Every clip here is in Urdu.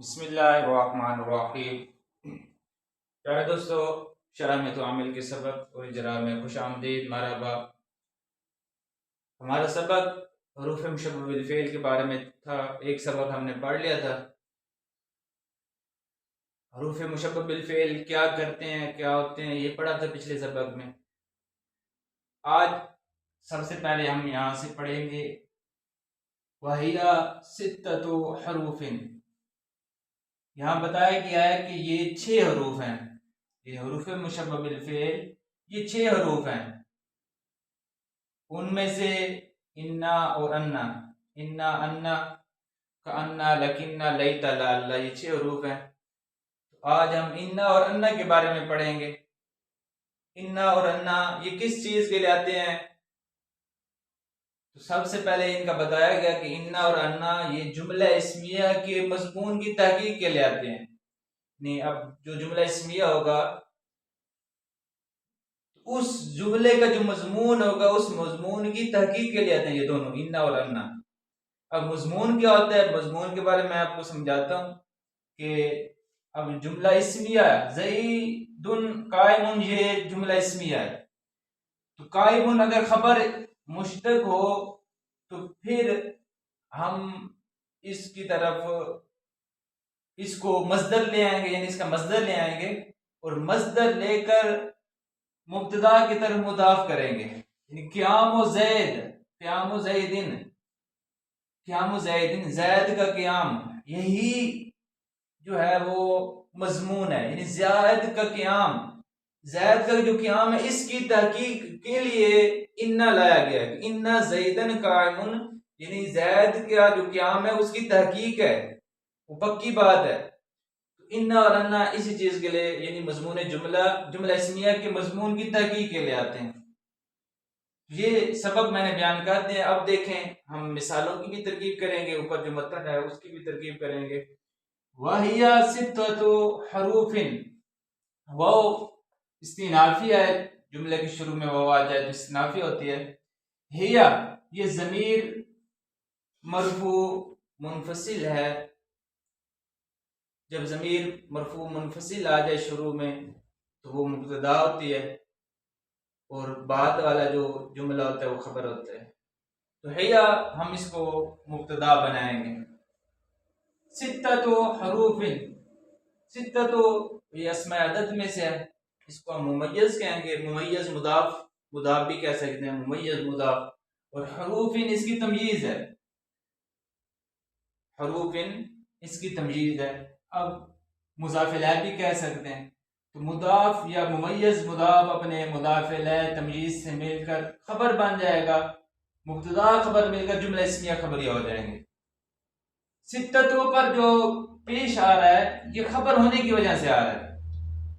بسم اللہ الرحمن الرحیم۔ پیارے دوستو، شرح میں تو عامل کے سبق اور اجراء میں خوش آمدید، مرحبا۔ ہمارا سبق حروف مشبہ بالفعل کے بارے میں تھا۔ ایک سبق ہم نے پڑھ لیا تھا، حروف مشبہ بالفعل کیا کرتے ہیں، کیا ہوتے ہیں، یہ پڑھا تھا پچھلے سبق میں۔ آج سب سے پہلے ہم یہاں سے پڑھیں گے وَهِيَ سِتَّةُ حُرُوفٍ۔ یہاں بتایا گیا ہے کہ یہ 6 حروف ہیں، یہ حروف مشبہ بالفعل یہ 6 حروف ہیں۔ ان میں سے انا اور انا، انا، انا، کانا، لکنا، لیتا، لالا، یہ 6 حروف ہیں۔ آج ہم انا اور انا کے بارے میں پڑھیں گے۔ انا اور انا یہ کس چیز کے لیے آتے ہیں؟ تو سب سے پہلے ان کا بتایا گیا کہ انا اور انا یہ جملہ اسمیہ کے مضمون کی تحقیق کے لیے آتے ہیں۔ نہیں، اب جو جملہ اسمیہ ہوگا اس جملے کا جو مضمون ہوگا اس مضمون کی تحقیق کے لیے آتے ہیں یہ دونوں، انا اور انا۔ اب مضمون کیا ہوتا ہے؟ مضمون کے بارے میں آپ کو سمجھاتا ہوں کہ اب جملہ اسمیہ زید قائم، یہ جملہ اسمیہ ہے۔ تو قائم اگر خبر مشتق ہو تو پھر ہم اس کی طرف اس کو مصدر لے آئیں گے، یعنی اس کا مصدر لے آئیں گے اور مصدر لے کر مبتدا کی طرف مضاف کریں گے، یعنی قیام و زید، قیام و زیدن، قیام و زیدن، زید کا قیام، یہی جو ہے وہ مضمون ہے، یعنی زید کا قیام، زید کا جو قیام ہے اس کی تحقیق کے لیے انا لایا گیا ہے۔ انا زیدن قائم، یعنی زید کا جو قیام ہے اس کی تحقیق ہے، وہ پکی بات ہے۔ انا اور انا اسی چیز کے لیے، یعنی مضمون جملہ اسمیہ کے مضمون کی تحقیق کے لیے آتے ہیں۔ یہ سبق میں نے بیان کر دیا۔ اب دیکھیں ہم مثالوں کی بھی ترکیب کریں گے، اوپر جو متن ہے اس کی بھی ترکیب کریں گے۔ وَهِيَ سِتَّةُ حُرُوفٍ، وہ استئنافی ہے، جملے کے شروع میں وہ آ جائے تو استئنافی ہوتی ہے۔ ہیا یہ ضمیر مرفوع منفصل ہے، جب ضمیر مرفوع منفصل آ جائے شروع میں تو وہ مبتدا ہوتی ہے اور بعد والا جو جملہ ہوتا ہے وہ خبر ہوتا ہے۔ تو ہیا ہم اس کو مبتدا بنائیں گے۔ ستۃ حروف، ستۃ یہ اسماء عدد میں سے ہے، اس کو ہم ممیز کہیں گے، ممیز مضاف، مضاف بھی کہہ سکتے ہیں، ممیز مضاف، اور حروف اس کی تمییز ہے، حروف اس کی تمییز ہے۔ اب مضاف الیہ بھی کہہ سکتے ہیں، تو مضاف یا ممیز مضاف اپنے مضاف الیہ تمییز سے مل کر خبر بن جائے گا، مبتدا خبر مل کر جملہ اسمیہ خبریہ ہو جائیں گے۔ ستتوں پر جو پیش آ رہا ہے یہ خبر ہونے کی وجہ سے آ رہا ہے،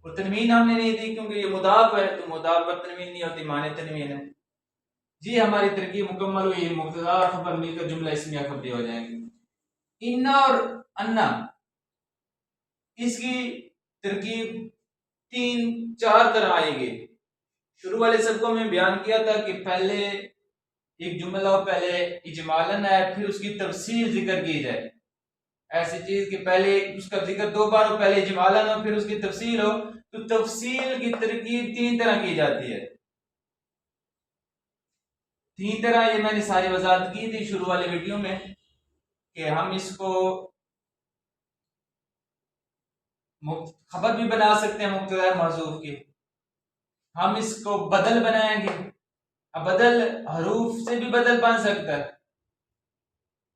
اور تنوین ہم نے نہیں دی کیونکہ یہ مضاف ہے، تو مضاف پر تنوین نہیں ہوتی، معنی تنوین ہے۔ جی ہماری ترکیب مکمل ہوئی، مبتدا خبر مل کر جملہ اسمیہ خبریہ ہو جائیں گے۔ انا اور انا اس کی ترکیب 3-4 طرح آئے گی۔ شروع والے سبقوں میں بیان کیا تھا کہ پہلے ایک جملہ ہو، پہلے اجمالاً ہے، پھر اس کی تفصیل ذکر کی جائے۔ ایسی چیز کہ پہلے اس کا ذکر 2 بار ہو، پہلے اجمالاً ہو پھر اس کی تفصیل ہو، تو تفصیل کی ترکیب 3 طرح کی جاتی ہے۔ 3 طرح یہ میں نے ساری وضاحت کی تھی شروع والے ویڈیو میں کہ ہم اس کو خبر بھی بنا سکتے ہیں مبتدا محذوف کی، ہم اس کو بدل بنائیں گے، اب بدل حروف سے بھی بدل بن سکتا ہے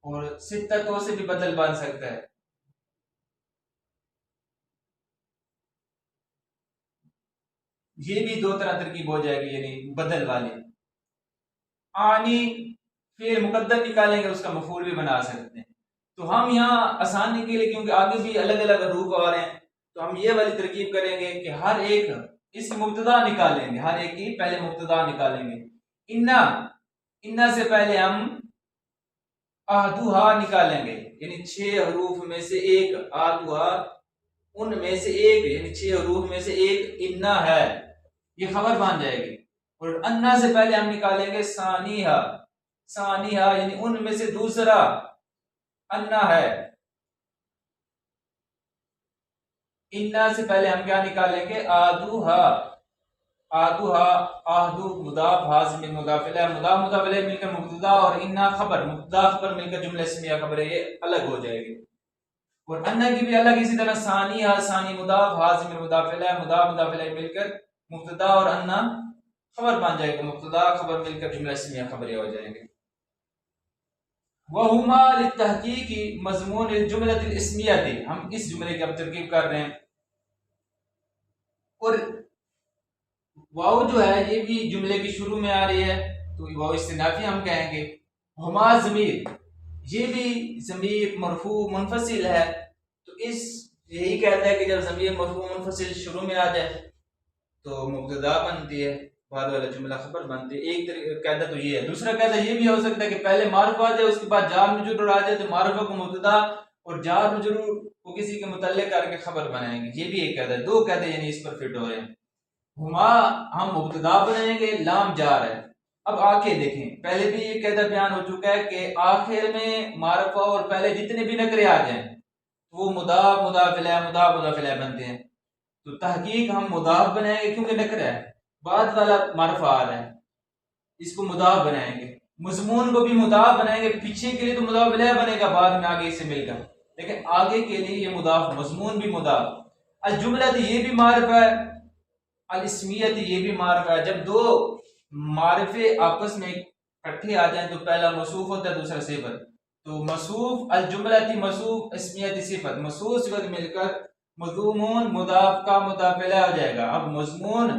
اور ستتوں سے بھی بدل بن سکتا ہے۔ یہ بھی 2 طرح ترکیب ہو جائے گی، یعنی بدل والی۔ آنی فعل مقدر نکالیں گے، اس کا مفعول بھی بنا سکتے ہیں۔ تو ہم یہاں آسانی کے لیے، کیونکہ آگے بھی الگ الگ حروف آ رہے ہیں، تو ہم یہ والی ترکیب کریں گے کہ ہر ایک اس کی مبتدا نکالیں گے، ہر ایک کی پہلے مبتدا نکالیں گے۔ انا سے پہلے ہم احدھا نکالیں گے، یعنی 6 حروف میں سے ایک، احدھا ان میں سے ایک، یعنی 6 حروف میں سے ایک انا ہے، یہ خبر بن جائے گی۔ اور انا سے پہلے ہم نکالیں گے ثانیہ، ثانیہ یعنی ان میں سے دوسرا انا ہے، انا سے پہلے ہم کیا نکالیں گے؟ آدوہا، آدوہا، آہدو مضاف، ہا ضمیر مضاف الیہ، مضاف مضاف الیہ مل کر مبتدا اور انا خبر، مبتدا خبر مل کر جملہ اسمیہ خبر ہے، یہ الگ ہو جائے گی. اور انا کی بھی الگ اسی طرح ثانی، ہا ثانی مضاف، ہا ضمیر مضاف الیہ، مضاف مضاف الیہ مل کر مبتدا اور انا خبر بن جائے گا، مبتدا خبر مل کر جملہ اسمیہ خبر ہو جائیں گے. وَهُمَا لِلتَّحْقِيقِ مضمون الجملۃ الاسمیہ، ہم اس جملے کی اب ترکیب کر رہے ہیں. اور واو جو ہے یہ بھی جملے کی شروع میں آ رہی ہے تو واو استنافی ہم کہیں گے. ہما ضمیر، یہ بھی ضمیر مرفوع منفصل ہے، تو اس یہی کہتا ہے کہ جب ضمیر مرفوع منفصل شروع میں آ جائے تو مبتدا بنتی ہے، بعد والا جملہ خبر بنتی ہے. ایک قاعدہ تو یہ ہے. دوسرا قاعدہ یہ بھی ہو سکتا ہے کہ پہلے معرف آ جائے، اس کے بعد جار مجرور آ جائے، تو معرفہ کو مبتدا اور جار مجرور کو کسی کے متعلق کر کے خبر بنائیں گے. یہ بھی ایک قاعدہ ہے. دو قاعدے یعنی اس پر فٹ ہو رہے ہیں. ہما ہم مبتدا بنائیں گے، لام جار ہے. اب آگے دیکھیں، پہلے بھی یہ قاعدہ بیان ہو چکا ہے کہ آخر میں معرفہ اور پہلے جتنے بھی نکرے آ جائیں وہ مضاف مضاف الیہ مضاف مضاف الیہ بنتے ہیں. تو تحقیق ہم مضاف بنائیں گے کیونکہ نکرہ ہے، بعد والا معرفہ آ رہا ہے، اس کو مضاف بنائیں گے. مضمون کو بھی مضاف بنائیں گے، پیچھے کے لیے تو مضاف الیہ بنے گا بعد میں آگے سے مل کر، لیکن آگے کے لیے یہ مضاف، مضمون بھی مضاف. الجملہ یہ بھی معرفہ ہے، الاسمیت یہ بھی معرفہ ہے. جب دو معرفے آپس میں اکٹھے آ جائیں تو پہلا موصوف ہوتا ہے دوسرا صفت. تو موصوف الجملہ موصوف اسمیت صفت، موصوف صفت مل کر مضمون مضاف کا مضاف الیہ ہو جائے گا. اب مضمون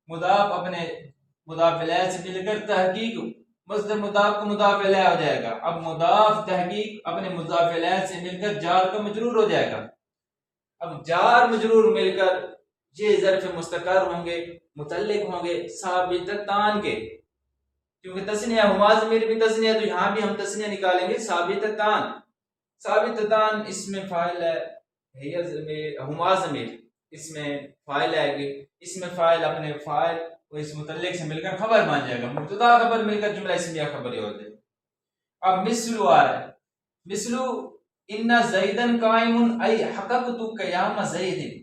مضاف اپنے مضاف الیہ سے مل کر تحقیق مصدر مضاف کو مضاف الیہ ہو جائے گا. اب مضاف تحقیق اپنے مضاف الیہ سے مل کر جار کا مجرور ہو جائے گا. اب جار مجرور مل کر یہ ظرف مستقر ہوں گے، متعلق ہوں گے ثابتتان کے، کیونکہ تسنیہ ہما ضمیر بھی تسنیہ، تو یہاں بھی ہم تسنیہ نکالیں گے ثابتتان. ثابتتان اس میں فاعل ہے، ہما ضمیر اس میں فاعل آئے گی، اس میں فاعل اپنے فاعل اور اس متعلق سے مل کر خبر بن جائے گا، مبتدا خبر مل کر جملہ اسمیہ خبر ہو جائے. اب مثلو آ رہا ہے، مثلو ان زیدن قائم ای حققت قیام زید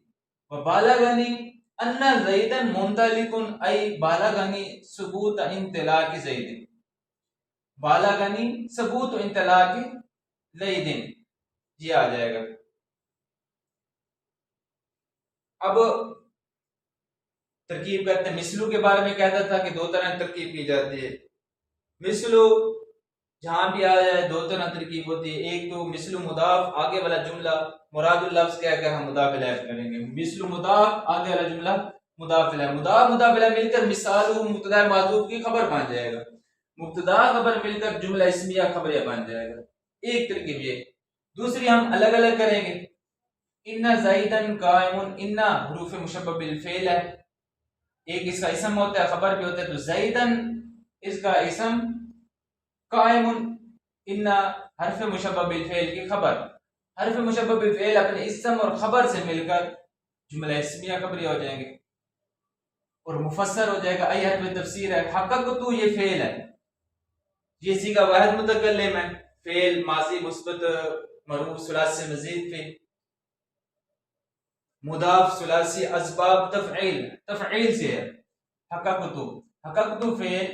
وبالغنی ان زیدن منطلق ای بالغنی ثبوت انطلاق زید، بالغنی ثبوت انطلاق زید یہ آ جائے گا. اب ترکیب کرتے ہیں. مثلو کے بارے میں کہتا تھا کہ دو طرح ترکیب کی جاتی ہے. مثلو جہاں بھی آ جائے دو طرح ترکیب ہوتی ہے. ایک تو مثلو مضاف، آگے والا جملہ مراد اللفظ کہہ کر ہم مضاف الیہ کریں گے. مثلو مضاف، آگے والا جملہ مضاف الیہ. مضاف مضاف الیہ مل کر مثال مبتدا معذوف کی خبر بن جائے گا، مبتدا خبر مل کر جملہ اسمیہ خبریہ بن جائے گا. ایک ترکیب یہ. دوسری ہم الگ الگ کریں گے. ان زیدن قائم، ان حروف مشبہ بالفعل ہے، ایک اس کا اسم ہوتا ہے خبر بھی ہوتا ہے. تو زیدن اس کا اسم، قائم ان حرف مشبہ بالفعل کی خبر. حرف مشبہ بالفعل اپنے اسم اور خبر سے مل کر جملہ اسمیہ خبریہ ہو جائیں گے اور مفسر ہو جائے گا. ای حرف تفسیر ہے. حققت یہ فعل ہے، یہ صیغہ واحد متکلم ہے، فعل ماضی مثبت مرفوع ثلاثی سے مزید فعل، مضاف ثلاثی اسباب تفعیل، تفعیل سے ہے. حققت، حققت فعل،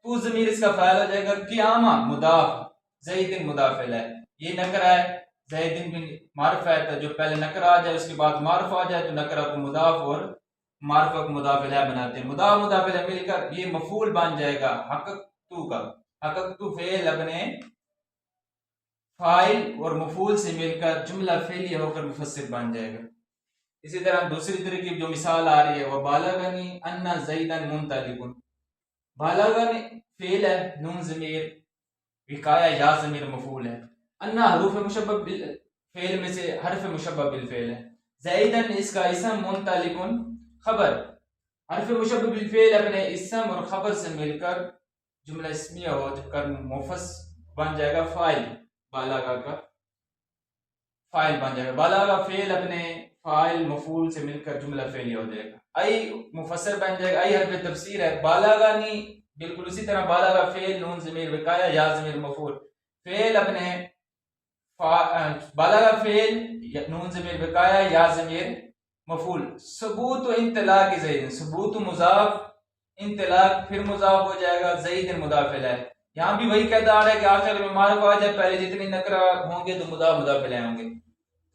تو ضمیر اس کا فاعل ہو جائے گا. قیامہ مضاف، زید مضاف الیہ، یہ نکرہ ہے، زید بن معرفہ ہے، تو جو پہلے نکرہ آ جائے اس کے بعد معرفہ آ جائے تو نکرہ کو مضاف اور معرفہ کو مضاف الیہ بناتے ہیں. مضاف مضاف الیہ مل کر یہ مفعول بن جائے گا حققت کا. حققت فعل اپنے فاعل اور مفعول سے مل کر جملہ فعلیہ ہو کر مفسر بن جائے گا. اسی طرح دوسری ترکیب جو مثال آ رہی ہے وہ بالغنی ان زیدن منطلق. بالغنی فعل ہے، نون ضمیر وقایہ یا ضمیر مفعول ہے. ان حروف مشبہ بالفعل میں سے حرف مشبہ بالفعل ہے. زیدن اس کا اسم، منطلق خبر. حرف مشبہ بالفعل اپنے اسم اور خبر سے مل کر جملہ اسمیہ ہو کر مفس بن جائے گا، فاعل بالغہ کا فاعل بن جائے گا. بالغہ فعل اپنے فاعل مفعول سے مل کر جملہ فعلیہ ہو جائے گا. ای مفسر بن جائے گا. ای حرف تفسیر ہے. بالغنی بالکل اسی طرح بالغہ فعل، نون ضمیر وقایہ یا ضمیر مفعول. فعل اپنے بالغہ فعل نون ضمیر وقایا، یا ضمیر مفعول، ثبوت و انطلاق زید، ثبوت و مضاف، انطلاق پھر مضاف ہو جائے گا، زید مضاف الیہ۔ یہاں بھی وہی قاعدہ آ رہا ہے کہ آخر میں معرف آ جائے، پہلے جتنی نکرہ ہوں گے تو مضاف الیہ ہوں گے،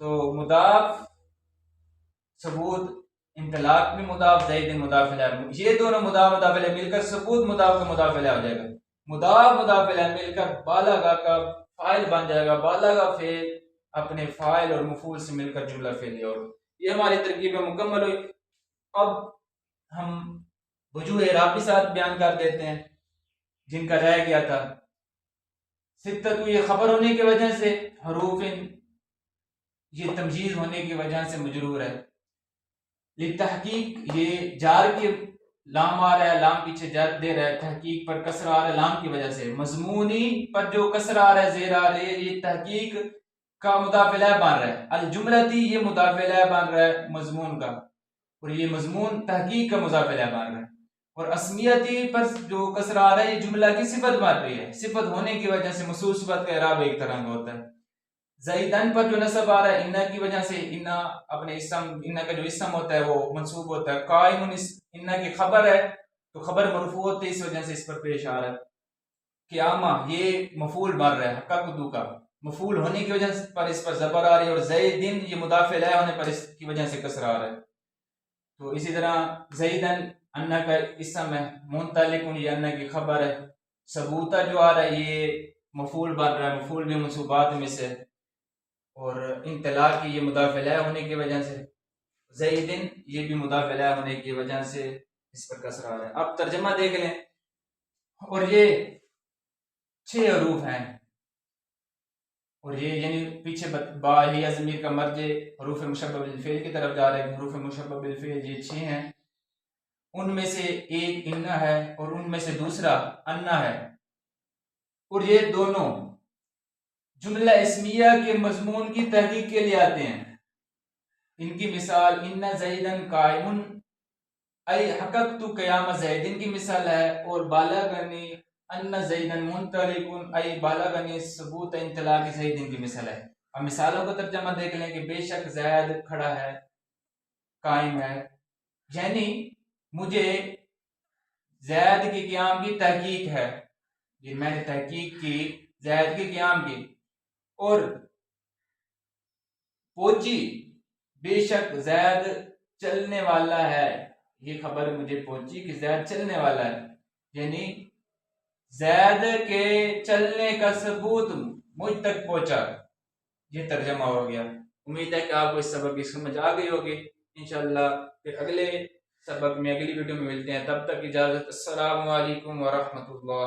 تو مضاف، ثبوت، انطلاق بھی مضاف، زید مضاف الیہ، یہ دونوں مضاف الیہ مل کر ثبوت مضاف کا مضاف الیہ ہو جائے گا، مضاف الیہ مل کر بالغ کا فاعل بن جائے گا، بالغ فعل اپنے فاعل اور مفعول سے مل کر جملہ فعلیہ ہوگا۔ یہ ہماری ترکیب مکمل ہوئی۔ اب ہم وجوہ اعراب کے ساتھ بیان کر دیتے ہیں جن کا رہ گیا تھا۔ ستۃ، یہ خبر ہونے کی وجہ سے، حروف یہ تمجیز ہونے کی وجہ سے مجرور ہے، لتحقیق یہ جار کے لام آ رہا ہے، لام پیچھے جر دے رہا ہے، تحقیق پر کسر آ رہا ہے لام کی وجہ سے، مضمونی پر جو کسر آ رہا ہے، زیر آ رہی ہے، یہ تحقیق کا مضاف الیہ بن رہا ہے، الجملتی یہ مضاف الیہ بن رہا ہے مضمون کا، اور یہ مضمون تحقیق کا مضاف الیہ بن رہا ہے، اور اسمیتی پر جو کسر آ رہا ہے یہ جملہ کی صفت بن رہی ہے، صفت ہونے کی وجہ سے موصوف صفت کا اعراب ایک طرح کا ہوتا ہے۔ زیدن پر جو نصب آ رہا ہے انہ کی وجہ سے، انہ اپنے اسم، انہ کا جو اسم ہوتا ہے وہ منصوب ہوتا ہے، قائم انہ کی خبر ہے تو خبر مرفوع ہوتی ہے، اس وجہ سے اس پر پیش آ رہا ہے۔ قیامہ یہ مفعول بن رہا ہے، حقا قدو کا مفعول ہونے کی وجہ پر اس پر زبر آ رہی ہے، اور زیدن یہ مضاف الیہ ہونے پر اس کی وجہ سے کسر آ رہا ہے۔ تو اسی طرح زیدن انہ کا اسم ہے، منطلقن یہ انہ کی خبر ہے، ثبوتہ جو آ رہا ہے یہ مفعول بن رہا ہے، مفعول بھی منصوبات میں سے، اور انطلاق کی یہ مضاف الیہ ہونے کی وجہ سے، زیدن یہ بھی مضاف الیہ ہونے کی وجہ سے اس پر کسر آ رہا ہے۔ اب ترجمہ دیکھ لیں، اور یہ 6 حروف ہیں، اور یہ یعنی پیچھے با ہی ضمیر کا مرجع حروف مشبہ بالفعل کی طرف جا رہے ہیں، حروف مشبہ بالفعل یہ 6 ہیں، ان میں سے ایک انہ ہے اور ان میں سے دوسرا انہ ہے، اور یہ دونوں جملہ اسمیہ کے مضمون کی تحقیق کے لیے آتے ہیں۔ ان کی مثال ان زیدن قائم ای حققت قیام زیدن کی مثال ہے، اور بالغنی ان زیدن منطلق ای بالغنی ثبوت انطلاق زیدن کی مثال ہے۔ اب مثالوں کا ترجمہ دیکھ لیں کہ بے شک زید کھڑا ہے، قائم ہے، یعنی مجھے زید کے قیام کی تحقیق ہے، یہ میں نے تحقیق کی زید کے قیام کی، اور پہنچی بے شک زید چلنے والا ہے، یہ خبر مجھے پہنچی کہ زید چلنے والا ہے، یعنی زید کے چلنے کا ثبوت مجھ تک پہنچا، یہ ترجمہ ہو گیا۔ امید ہے کہ آپ کو اس سبق کی سمجھ آ گئی ہوگی۔ انشاءاللہ پھر اگلے سبق میں، اگلی ویڈیو میں ملتے ہیں، تب تک اجازت، السلام علیکم ورحمۃ اللہ۔